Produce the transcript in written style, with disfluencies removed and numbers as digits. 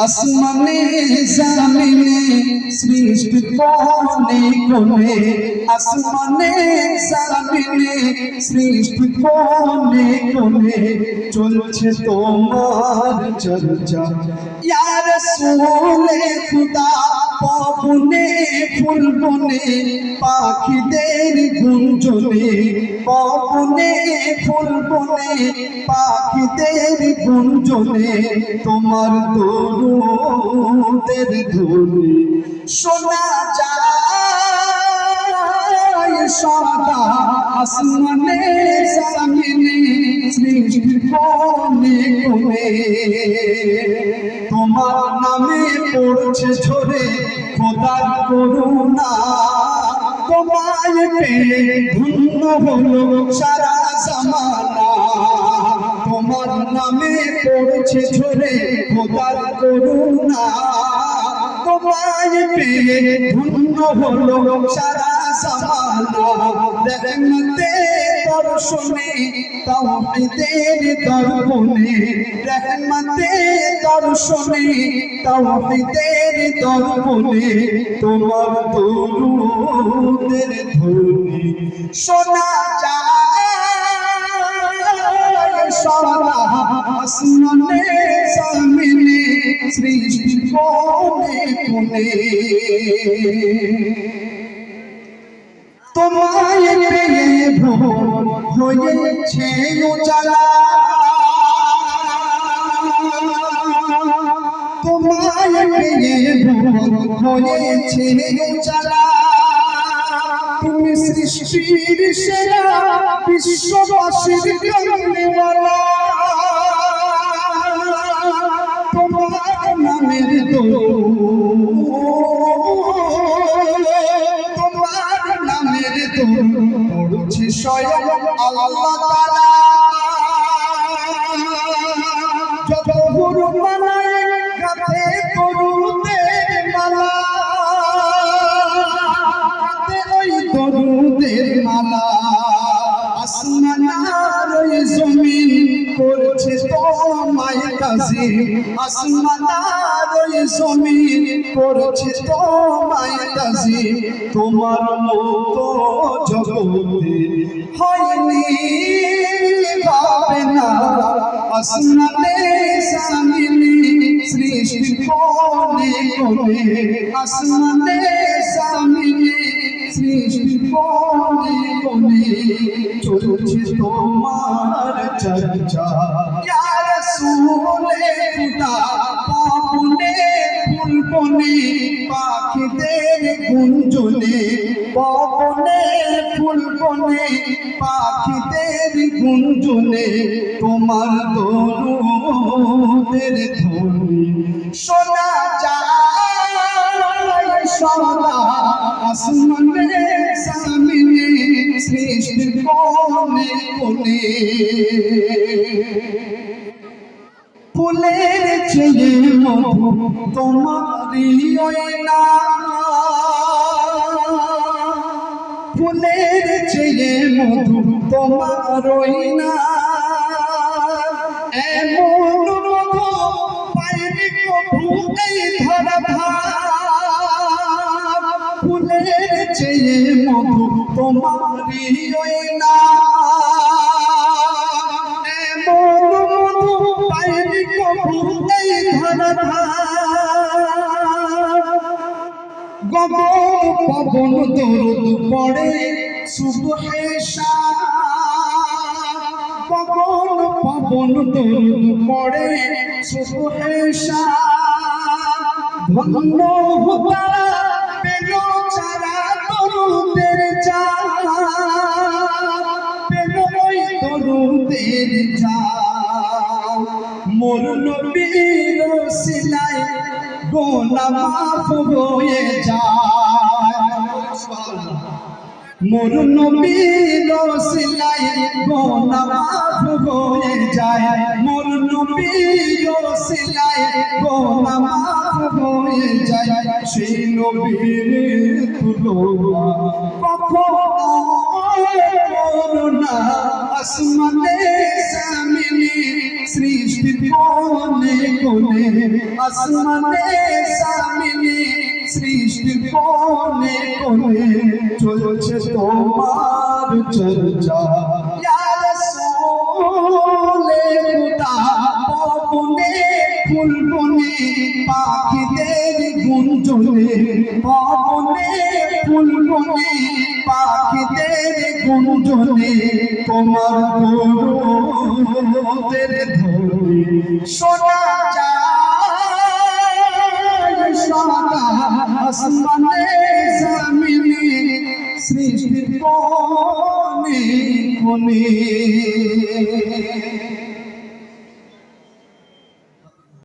আসমানে জামিনে সৃষ্টি কোনে কোনে, আসমানে জামিনে সৃষ্টি কোনে কোনে, চলছে তোমার চর্চা ইয়া রাসূলে খুদা। পবনে ফুল বনে পাখিদের গুঞ্জনে, পবনে ফুল বনে পাখিদের গুঞ্জনে, তোমার দরুদের ধ্বনি শোনা যায় সদা। আসমানে জামিনে সৃষ্টি কোনে কোনে, তোমার নামে পড়ছে ঝরে খোদার করুণা। তোমায় পেয়ে ধন্য হলো সারা জামানা, তোমার নামে পড়ছে ঝরে খোদার করুণা। তোমায় পেয়ে ধন্য হলো সারা জামানা, রহমতে দর্শনে তাওহীদের দর্পণে, রহমতে দর্শনে তাওহীদের দর্পণে, তোমার দরুদের ধ্বনি শোনা যায় সদা। আসমানে জামিনে সৃষ্টি কোনে কোনে, তোমায় পেয়ে ভোর হয়েছে উজালা, তোমায় পেয়ে ভোর হয়েছে উজালা। তুমি সৃষ্টির সেরা বিশ্ববাসীর কামনেওয়ালা, তোমার নামের দরুদ, তোমার নামের দরুদ পড়ছে স্বয়ং আল্লাহ তাআলা। যত গুরু মানায় গাতে দরুদের মালা, গাতে ওই দরুদের মালা। আসমান আর ওই জমিন করছে তোমায় তাজিম, আসমান আর ওই জমিন করছে তোমায় তাজিম। তোমার মতো জগতে হয়নি হবে না, আসমানে জামিনে সৃষ্টি কোনে কোনে, আসমানে জামিনে সৃষ্টি কোনে কোনে, চলছে তোমার চর্চা ইয়া রাসূলে খুদা। পবনে ফুল বনে পাখিদের গুঞ্জনে, পবনে ফুল বনে পাখিদের গুঞ্জনে, তোমার দরুদের ধ্বনি শোনা যায় সদা। আসমানে জামিনে সৃষ্টি কোনে কোনে, ফুলের চেয়ে মধু তোমারই ওই নাম, ফুলের চেয়ে মধু তোমার ওই নাম। এমন মধু পাইনি কভু এই ধরা ধাম, ফুলের চেয়ে মধু তোমারই ওই নাম। এমন মধু পাইনি কভু এই ধরা ধাম। গগন পবন দরুদ পড়ে সুবহে শাম, গগন পবন দরুদ পড়ে সুবহে শাম। ধন্য হুদা পেল চারা দরুদের চাঁদ, পেল ওই দরুদের চাঁদ। মোর নবীর ওসিলায় গুনাহ মাফ হয়ে যায়, মোর নবীর ওসিলায় গুনাহ মাফ হয়ে যায়, মোর নবীর ওসিলায় গুনাহ মাফ হয়ে যায়। সেই নবীর তুলনা কখনো করোনা, আসমানে জামিনে সৃষ্টি কোনে কোণে আসমানে সামিনে সৃষ্টির কোণে কোণে চলছে তোমার চর্চা ইয়া রাসূলে খুদা পবনে ফুলবনে পাখিদের গুঞ্জনে পবনে ফুলবনে পাখিদের গুঞ্জনে তোমার দরুদের ধ্বনি শোনা যায় সারা আসমানে জমিনে সৃষ্টির কোণে কোণে